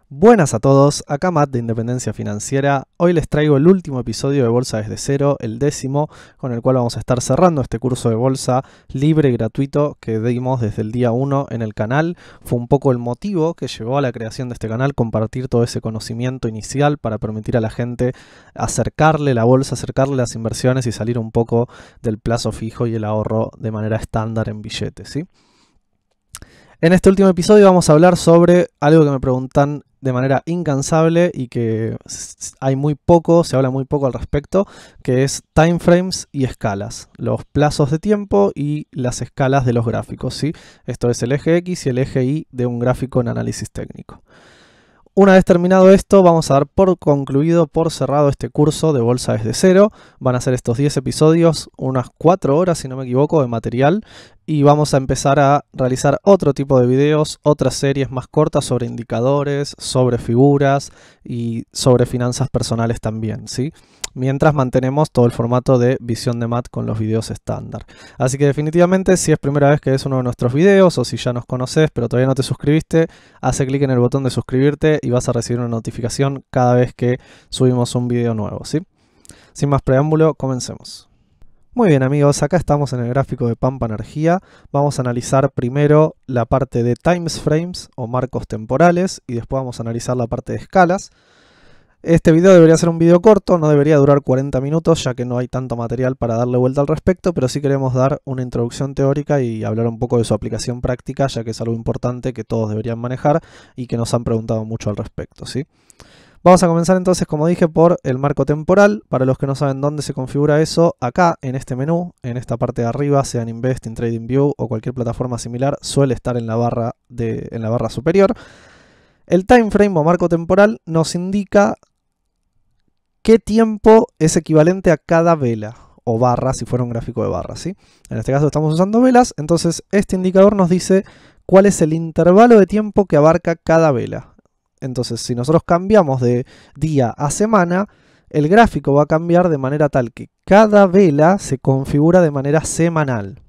Buenas a todos, acá Matt de Independencia Financiera. Hoy les traigo el último episodio de Bolsa desde cero, el 10º, con el cual vamos a estar cerrando este curso de bolsa libre y gratuito que dimos desde el día 1 en el canal. Fue un poco el motivo que llevó a la creación de este canal, compartir todo ese conocimiento inicial para permitir a la gente acercarle la bolsa, acercarle las inversiones y salir un poco del plazo fijo y el ahorro de manera estándar en billetes, ¿sí? En este último episodio vamos a hablar sobre algo que me preguntan de manera incansable y que hay muy poco, se habla muy poco al respecto, que es timeframes y escalas, los plazos de tiempo y las escalas de los gráficos, ¿sí? Esto es el eje X y el eje Y de un gráfico en análisis técnico. Una vez terminado esto, vamos a dar por concluido, por cerrado este curso de bolsa desde cero. Van a ser estos 10 episodios, unas 4 horas si no me equivoco de material, y vamos a empezar a realizar otro tipo de videos, otras series más cortas sobre indicadores, sobre figuras y sobre finanzas personales también, ¿sí? Mientras mantenemos todo el formato de visión de Matt con los videos estándar. Así que definitivamente, si es primera vez que ves uno de nuestros videos o si ya nos conoces pero todavía no te suscribiste, hace clic en el botón de suscribirte y vas a recibir una notificación cada vez que subimos un video nuevo, ¿sí? Sin más preámbulo, comencemos. Muy bien amigos, acá estamos en el gráfico de Pampa Energía. Vamos a analizar primero la parte de timeframes o marcos temporales y después vamos a analizar la parte de escalas. Este video debería ser un video corto, no debería durar 40 minutos ya que no hay tanto material para darle vuelta al respecto, pero sí queremos dar una introducción teórica y hablar un poco de su aplicación práctica, ya que es algo importante que todos deberían manejar y que nos han preguntado mucho al respecto, ¿sí? Vamos a comenzar entonces, como dije, por el marco temporal. Para los que no saben dónde se configura eso, acá en este menú, en esta parte de arriba, sea en Invest, en TradingView o cualquier plataforma similar, suele estar en la barra superior. El time frame o marco temporal nos indica qué tiempo es equivalente a cada vela o barra, si fuera un gráfico de barras, ¿sí? En este caso estamos usando velas, entonces este indicador nos dice cuál es el intervalo de tiempo que abarca cada vela. Entonces, si nosotros cambiamos de día a semana, el gráfico va a cambiar de manera tal que cada vela se configura de manera semanal.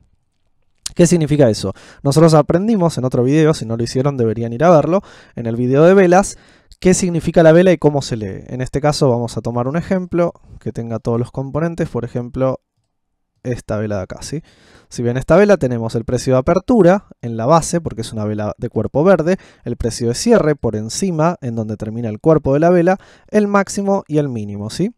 ¿Qué significa eso? Nosotros aprendimos en otro video, si no lo hicieron deberían ir a verlo, en el video de velas, qué significa la vela y cómo se lee. En este caso vamos a tomar un ejemplo que tenga todos los componentes, por ejemplo, esta vela de acá, ¿sí? Si bien esta vela tenemos el precio de apertura en la base, porque es una vela de cuerpo verde, el precio de cierre por encima, en donde termina el cuerpo de la vela, el máximo y el mínimo, ¿sí?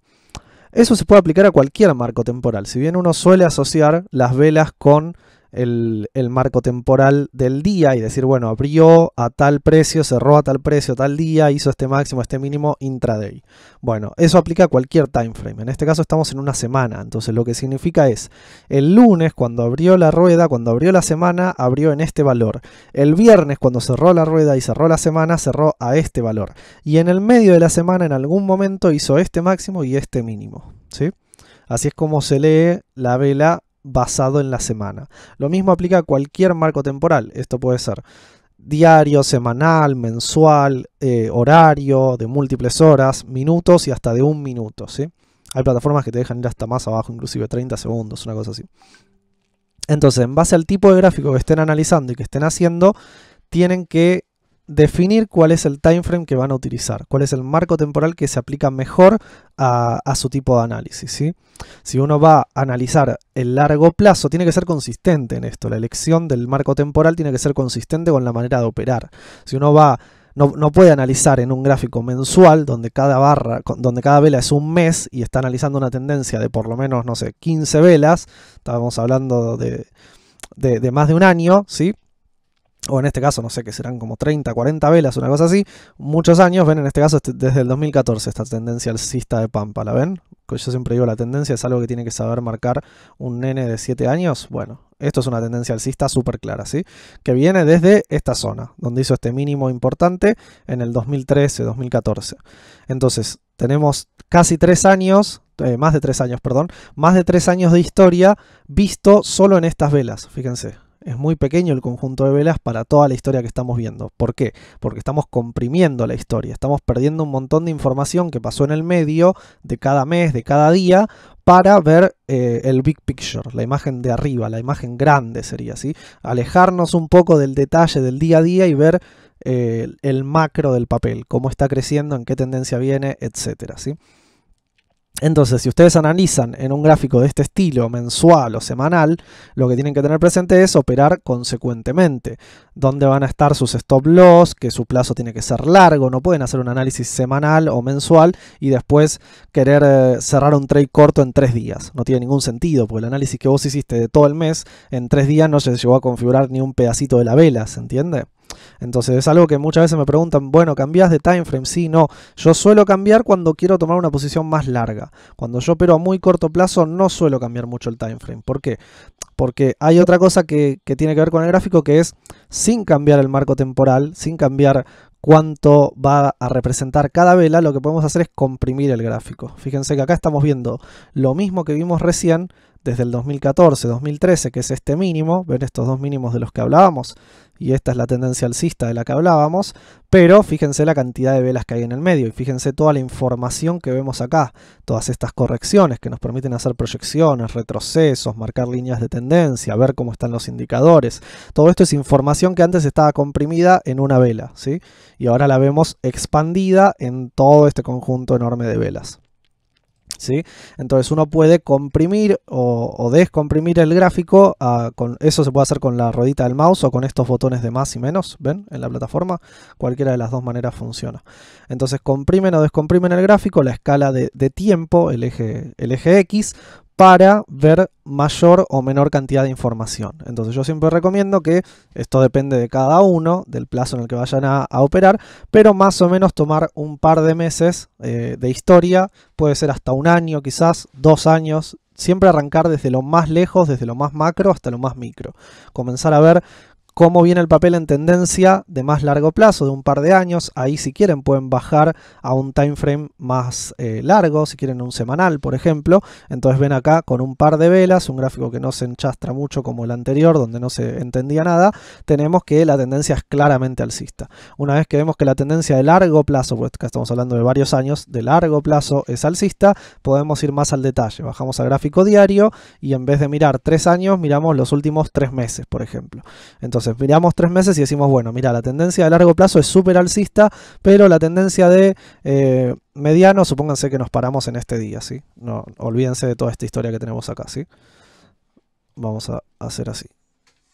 Eso se puede aplicar a cualquier marco temporal. Si bien uno suele asociar las velas con el marco temporal del día y decir, bueno, abrió a tal precio, cerró a tal precio, tal día, hizo este máximo, este mínimo intraday. Bueno, eso aplica a cualquier time frame. En este caso estamos en una semana, entonces lo que significa es, el lunes cuando abrió la rueda, cuando abrió la semana, abrió en este valor. El viernes cuando cerró la rueda y cerró la semana, cerró a este valor. Y en el medio de la semana, en algún momento, hizo este máximo y este mínimo, ¿sí? Así es como se lee la vela basado en la semana. Lo mismo aplica a cualquier marco temporal. Esto puede ser diario, semanal, mensual, horario, de múltiples horas, minutos y hasta de un minuto, ¿sí? Hay plataformas que te dejan ir hasta más abajo, inclusive 30 segundos, una cosa así. Entonces, en base al tipo de gráfico que estén analizando y que estén haciendo, tienen que definir cuál es el time frame que van a utilizar, cuál es el marco temporal que se aplica mejor a su tipo de análisis, ¿sí? Si uno va a analizar el largo plazo, tiene que ser consistente en esto. La elección del marco temporal tiene que ser consistente con la manera de operar. Si uno va, no puede analizar en un gráfico mensual donde cada barra, donde cada vela es un mes y está analizando una tendencia de por lo menos, no sé, 15 velas, estábamos hablando de más de un año, ¿sí? O en este caso, no sé, que serán como 30, 40 velas, una cosa así, muchos años, ven, en este caso desde el 2014 esta tendencia alcista de Pampa, ¿la ven? Yo siempre digo, la tendencia es algo que tiene que saber marcar un nene de 7 años, bueno, esto es una tendencia alcista súper clara, ¿sí? Que viene desde esta zona, donde hizo este mínimo importante en el 2013, 2014. Entonces, tenemos casi 3 años, más de 3 años, perdón, más de 3 años de historia visto solo en estas velas, fíjense. Es muy pequeño el conjunto de velas para toda la historia que estamos viendo. ¿Por qué? Porque estamos comprimiendo la historia. Estamos perdiendo un montón de información que pasó en el medio de cada mes, de cada día, para ver el big picture, la imagen de arriba, la imagen grande sería, ¿sí? Alejarnos un poco del detalle del día a día y ver el macro del papel, cómo está creciendo, en qué tendencia viene, etcétera, ¿sí? Entonces, si ustedes analizan en un gráfico de este estilo, mensual o semanal, lo que tienen que tener presente es operar consecuentemente. Dónde van a estar sus stop loss, que su plazo tiene que ser largo. No pueden hacer un análisis semanal o mensual y después querer cerrar un trade corto en 3 días. No tiene ningún sentido, porque el análisis que vos hiciste de todo el mes, en 3 días no se llegó a configurar ni un pedacito de la vela, ¿se entiende? Entonces es algo que muchas veces me preguntan, bueno, ¿cambiás de time frame? Sí, no. Yo suelo cambiar cuando quiero tomar una posición más larga. Cuando yo opero a muy corto plazo no suelo cambiar mucho el time frame. ¿Por qué? Porque hay otra cosa que tiene que ver con el gráfico, que es sin cambiar el marco temporal, sin cambiar cuánto va a representar cada vela, lo que podemos hacer es comprimir el gráfico. Fíjense que acá estamos viendo lo mismo que vimos recién desde el 2014, 2013, que es este mínimo. ¿Ven estos dos mínimos de los que hablábamos? Y esta es la tendencia alcista de la que hablábamos, pero fíjense la cantidad de velas que hay en el medio y fíjense toda la información que vemos acá, todas estas correcciones que nos permiten hacer proyecciones, retrocesos, marcar líneas de tendencia, ver cómo están los indicadores. Todo esto es información que antes estaba comprimida en una vela, ¿sí? Y ahora la vemos expandida en todo este conjunto enorme de velas. ¿Sí? Entonces uno puede comprimir o descomprimir el gráfico, eso se puede hacer con la ruedita del mouse o con estos botones de más y menos, ¿ven? En la plataforma, cualquiera de las dos maneras funciona. Entonces comprimen o descomprimen el gráfico, la escala de tiempo, el eje X, para ver mayor o menor cantidad de información. Entonces yo siempre recomiendo que, esto depende de cada uno, del plazo en el que vayan a operar, pero más o menos tomar un par de meses de historia, puede ser hasta un año quizás, 2 años, siempre arrancar desde lo más lejos, desde lo más macro hasta lo más micro. Comenzar a ver cómo viene el papel en tendencia de más largo plazo, de un par de años. Ahí si quieren pueden bajar a un time frame más largo, si quieren un semanal por ejemplo. Entonces ven acá con un par de velas, un gráfico que no se enchastra mucho como el anterior, donde no se entendía nada, tenemos que la tendencia es claramente alcista. Una vez que vemos que la tendencia de largo plazo, pues acá estamos hablando de varios años, de largo plazo es alcista, podemos ir más al detalle. Bajamos al gráfico diario y en vez de mirar 3 años, miramos los últimos 3 meses, por ejemplo. Entonces miramos 3 meses y decimos, bueno, mira, la tendencia de largo plazo es súper alcista, pero la tendencia de mediano, supónganse que nos paramos en este día, ¿sí? No, olvídense de toda esta historia que tenemos acá, ¿sí? Vamos a hacer así.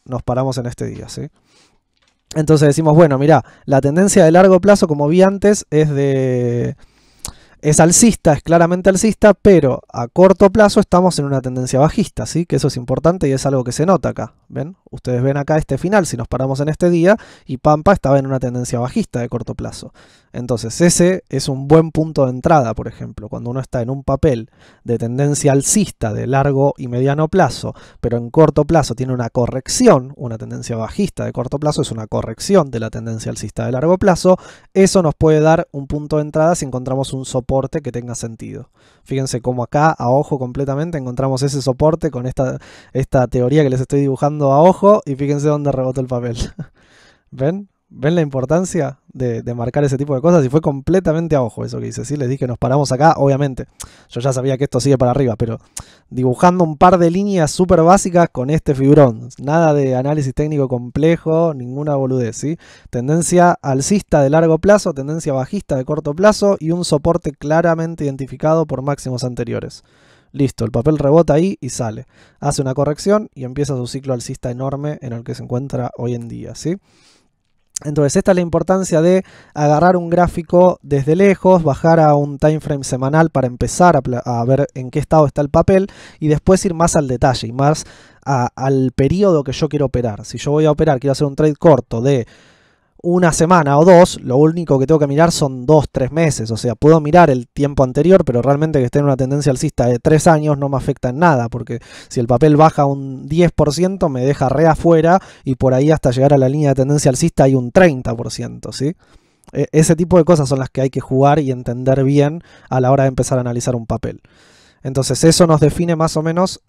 Nos paramos en este día, ¿sí? Entonces decimos, bueno, mira, la tendencia de largo plazo, como vi antes, es alcista, es claramente alcista, pero a corto plazo estamos en una tendencia bajista, ¿sí? Que eso es importante y es algo que se nota acá, ¿ven? Ustedes ven acá este final, si nos paramos en este día, y Pampa estaba en una tendencia bajista de corto plazo. Entonces ese es un buen punto de entrada, por ejemplo, cuando uno está en un papel de tendencia alcista de largo y mediano plazo, pero en corto plazo tiene una corrección, una tendencia bajista de corto plazo es una corrección de la tendencia alcista de largo plazo, eso nos puede dar un punto de entrada si encontramos un soporte que tenga sentido. Fíjense cómo acá a ojo completamente encontramos ese soporte con esta teoría que les estoy dibujando a ojo y fíjense dónde rebotó el papel. ¿Ven? ¿Ven la importancia de marcar ese tipo de cosas? Y fue completamente a ojo eso que hice, ¿sí? Les dije que nos paramos acá, obviamente. Yo ya sabía que esto sigue para arriba, pero dibujando un par de líneas súper básicas con este fibrón. Nada de análisis técnico complejo, ninguna boludez, ¿sí? Tendencia alcista de largo plazo, tendencia bajista de corto plazo y un soporte claramente identificado por máximos anteriores. Listo, el papel rebota ahí y sale. Hace una corrección y empieza su ciclo alcista enorme en el que se encuentra hoy en día, ¿sí? Entonces esta es la importancia de agarrar un gráfico desde lejos, bajar a un time frame semanal para empezar a ver en qué estado está el papel y después ir más al detalle y más al periodo que yo quiero operar. Si yo voy a operar, quiero hacer un trade corto de una semana o 2, lo único que tengo que mirar son 2-3 meses, o sea, puedo mirar el tiempo anterior, pero realmente que esté en una tendencia alcista de 3 años no me afecta en nada, porque si el papel baja un 10% me deja re afuera y por ahí hasta llegar a la línea de tendencia alcista hay un 30%, ¿sí? Ese tipo de cosas son las que hay que jugar y entender bien a la hora de empezar a analizar un papel. Entonces eso nos define más o menos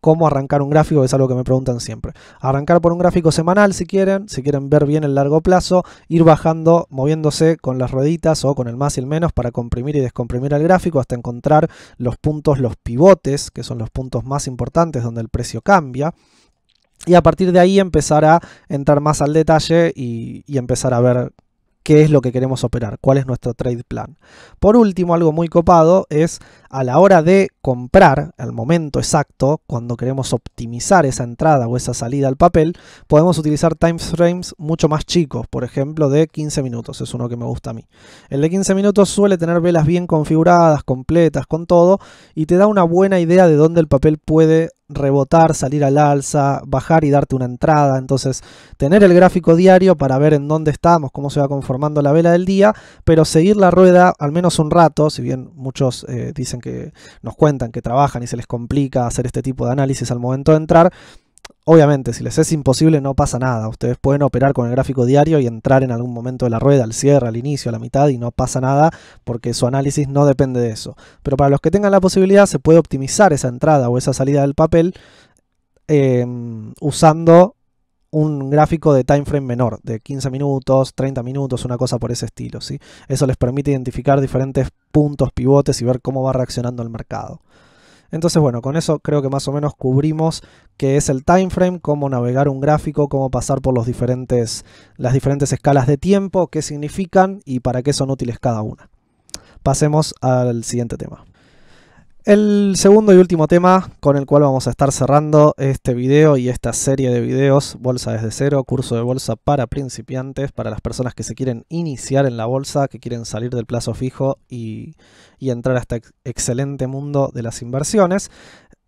cómo arrancar un gráfico, que es algo que me preguntan siempre. Arrancar por un gráfico semanal si quieren ver bien el largo plazo, ir bajando, moviéndose con las rueditas o con el más y el menos para comprimir y descomprimir el gráfico hasta encontrar los puntos, los pivotes, que son los puntos más importantes donde el precio cambia. Y a partir de ahí empezar a entrar más al detalle y empezar a ver qué es lo que queremos operar, cuál es nuestro trade plan. Por último, algo muy copado es a la hora de comprar, al momento exacto, cuando queremos optimizar esa entrada o esa salida al papel, podemos utilizar time frames mucho más chicos, por ejemplo de 15 minutos, es uno que me gusta a mí. El de 15 minutos suele tener velas bien configuradas, completas, con todo, y te da una buena idea de dónde el papel puede rebotar, salir al alza, bajar y darte una entrada. Entonces tener el gráfico diario para ver en dónde estamos, cómo se va conformando la vela del día, pero seguir la rueda al menos un rato, si bien muchos dicen que nos cuentan que trabajan y se les complica hacer este tipo de análisis al momento de entrar. Obviamente, si les es imposible no pasa nada, ustedes pueden operar con el gráfico diario y entrar en algún momento de la rueda, al cierre, al inicio, a la mitad, y no pasa nada porque su análisis no depende de eso. Pero para los que tengan la posibilidad se puede optimizar esa entrada o esa salida del papel usando un gráfico de time frame menor, de 15 minutos, 30 minutos, una cosa por ese estilo, ¿sí? Eso les permite identificar diferentes puntos, pivotes y ver cómo va reaccionando el mercado. Entonces, bueno, con eso creo que más o menos cubrimos qué es el time frame, cómo navegar un gráfico, cómo pasar por las diferentes escalas de tiempo, qué significan y para qué son útiles cada una. Pasemos al siguiente tema. El segundo y último tema con el cual vamos a estar cerrando este video y esta serie de videos, Bolsa desde cero, curso de bolsa para principiantes, para las personas que se quieren iniciar en la bolsa, que quieren salir del plazo fijo y entrar a este excelente mundo de las inversiones,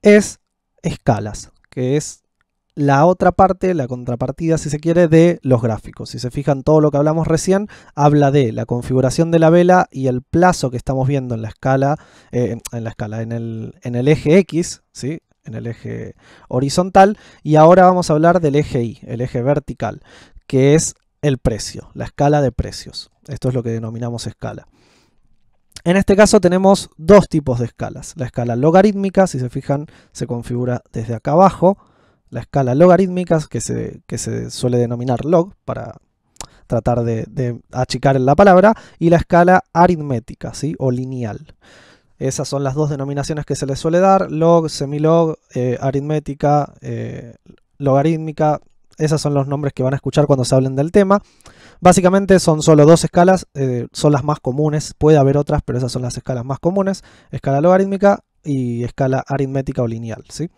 es escalas, que es la otra parte, la contrapartida, si se quiere, de los gráficos. Si se fijan, todo lo que hablamos recién habla de la configuración de la vela y el plazo que estamos viendo en la escala, en el eje X, ¿sí? En el eje horizontal, y ahora vamos a hablar del eje Y, el eje vertical, que es el precio, la escala de precios. Esto es lo que denominamos escala. En este caso tenemos dos tipos de escalas. La escala logarítmica, si se fijan, se configura desde acá abajo. La escala logarítmica, que se suele denominar log, para tratar de achicar la palabra, y la escala aritmética, ¿sí? O lineal. Esas son las dos denominaciones que se les suele dar: log, semilog, aritmética, logarítmica. Esos son los nombres que van a escuchar cuando se hablen del tema. Básicamente son solo dos escalas, son las más comunes. Puede haber otras, pero esas son las escalas más comunes: escala logarítmica y escala aritmética o lineal, ¿sí?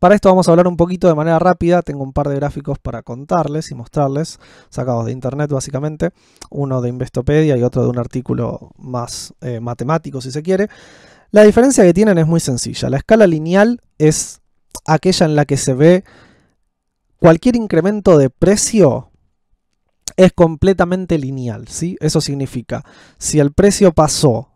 Para esto vamos a hablar un poquito de manera rápida. Tengo un par de gráficos para contarles y mostrarles, sacados de internet básicamente, uno de Investopedia y otro de un artículo más matemático si se quiere. La diferencia que tienen es muy sencilla. La escala lineal es aquella en la que se ve cualquier incremento de precio es completamente lineal, ¿sí? Eso significa, si el precio pasó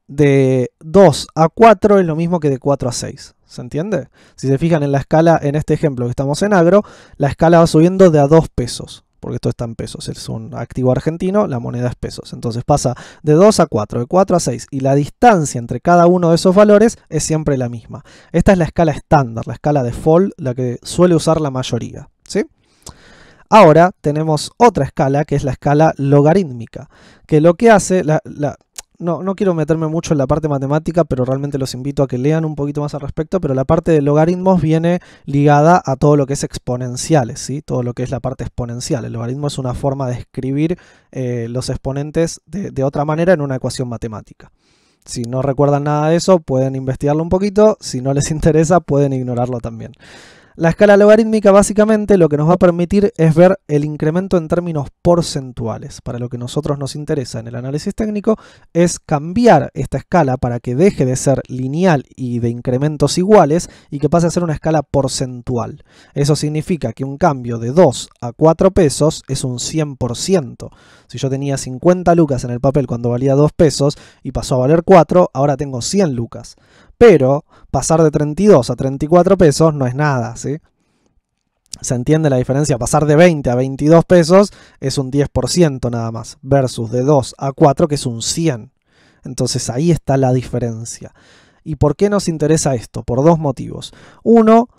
de 2 a 4 es lo mismo que de 4 a 6. ¿Se entiende? Si se fijan en la escala, en este ejemplo que estamos en agro, la escala va subiendo de a 2 pesos, porque esto está en pesos, es un activo argentino, la moneda es pesos. Entonces pasa de 2 a 4, de 4 a 6, y la distancia entre cada uno de esos valores es siempre la misma. Esta es la escala estándar, la escala default, la que suele usar la mayoría, ¿sí? Ahora tenemos otra escala, que es la escala logarítmica, que lo que hace, no quiero meterme mucho en la parte matemática, pero realmente los invito a que lean un poquito más al respecto, pero la parte de logaritmos viene ligada a todo lo que es exponenciales, ¿sí? Todo lo que es la parte exponencial. El logaritmo es una forma de escribir los exponentes de otra manera en una ecuación matemática. Si no recuerdan nada de eso, pueden investigarlo un poquito. Si no les interesa, pueden ignorarlo también. La escala logarítmica básicamente lo que nos va a permitir es ver el incremento en términos porcentuales. Para lo que a nosotros nos interesa en el análisis técnico es cambiar esta escala para que deje de ser lineal y de incrementos iguales y que pase a ser una escala porcentual. Eso significa que un cambio de 2 a 4 pesos es un 100%. Si yo tenía 50 lucas en el papel cuando valía 2 pesos y pasó a valer 4, ahora tengo 100 lucas. Pero pasar de 32 a 34 pesos no es nada, ¿sí? ¿Se entiende la diferencia? Pasar de 20 a 22 pesos es un 10% nada más, versus de 2 a 4 que es un 100. Entonces ahí está la diferencia. ¿Y por qué nos interesa esto? Por dos motivos. Uno,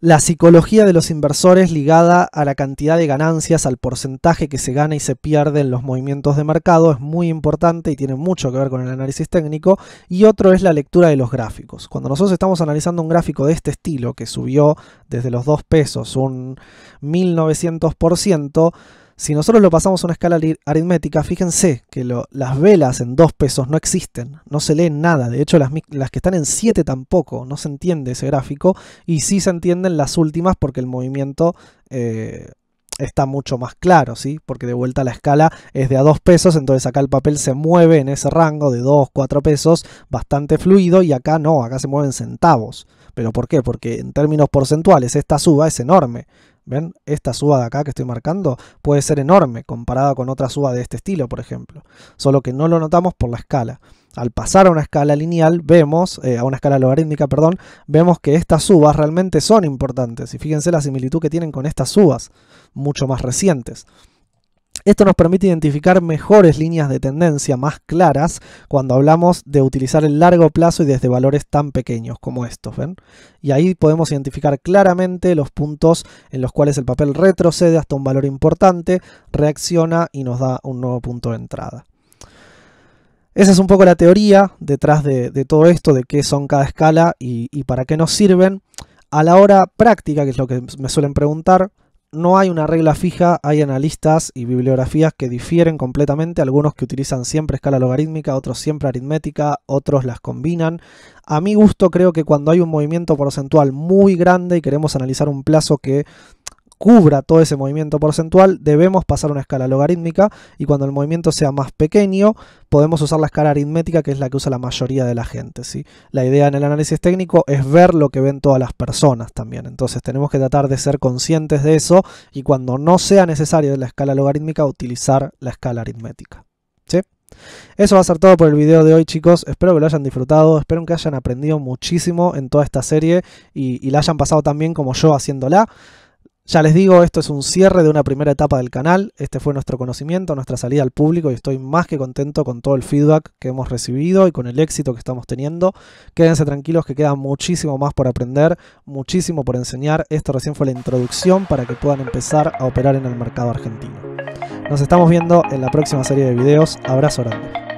la psicología de los inversores ligada a la cantidad de ganancias, al porcentaje que se gana y se pierde en los movimientos de mercado es muy importante y tiene mucho que ver con el análisis técnico. Y otro es la lectura de los gráficos. Cuando nosotros estamos analizando un gráfico de este estilo que subió desde los 2 pesos un 1900%, si nosotros lo pasamos a una escala aritmética, fíjense que las velas en 2 pesos no existen, no se lee nada. De hecho, las que están en 7 tampoco, no se entiende ese gráfico. Y sí se entienden las últimas porque el movimiento está mucho más claro, ¿sí? Porque de vuelta la escala es de a 2 pesos, entonces acá el papel se mueve en ese rango de 2, 4 pesos, bastante fluido, y acá no, acá se mueven centavos. ¿Pero por qué? Porque en términos porcentuales esta suba es enorme. ¿Ven? Esta suba de acá que estoy marcando puede ser enorme comparada con otra suba de este estilo, por ejemplo. Solo que no lo notamos por la escala. Al pasar a una escala lineal, vemos, a una escala logarítmica, perdón, vemos que estas subas realmente son importantes. Y fíjense la similitud que tienen con estas subas, mucho más recientes. Esto nos permite identificar mejores líneas de tendencia más claras cuando hablamos de utilizar el largo plazo y desde valores tan pequeños como estos, ¿ven? Y ahí podemos identificar claramente los puntos en los cuales el papel retrocede hasta un valor importante, reacciona y nos da un nuevo punto de entrada. Esa es un poco la teoría detrás de todo esto, de qué son cada escala y para qué nos sirven. A la hora práctica, que es lo que me suelen preguntar, no hay una regla fija, hay analistas y bibliografías que difieren completamente, algunos que utilizan siempre escala logarítmica, otros siempre aritmética, otros las combinan. A mi gusto creo que cuando hay un movimiento porcentual muy grande y queremos analizar un plazo que cubra todo ese movimiento porcentual, debemos pasar una escala logarítmica, y cuando el movimiento sea más pequeño podemos usar la escala aritmética, que es la que usa la mayoría de la gente, ¿sí? La idea en el análisis técnico es ver lo que ven todas las personas también, entonces tenemos que tratar de ser conscientes de eso y cuando no sea necesario la escala logarítmica utilizar la escala aritmética, ¿sí? Eso va a ser todo por el video de hoy, chicos. Espero que lo hayan disfrutado, espero que hayan aprendido muchísimo en toda esta serie y la hayan pasado tan bien como yo haciéndola. Ya les digo, esto es un cierre de una primera etapa del canal. Este fue nuestro conocimiento, nuestra salida al público, y estoy más que contento con todo el feedback que hemos recibido y con el éxito que estamos teniendo. Quédense tranquilos que queda muchísimo más por aprender, muchísimo por enseñar. Esto recién fue la introducción para que puedan empezar a operar en el mercado argentino. Nos estamos viendo en la próxima serie de videos. Abrazo grande.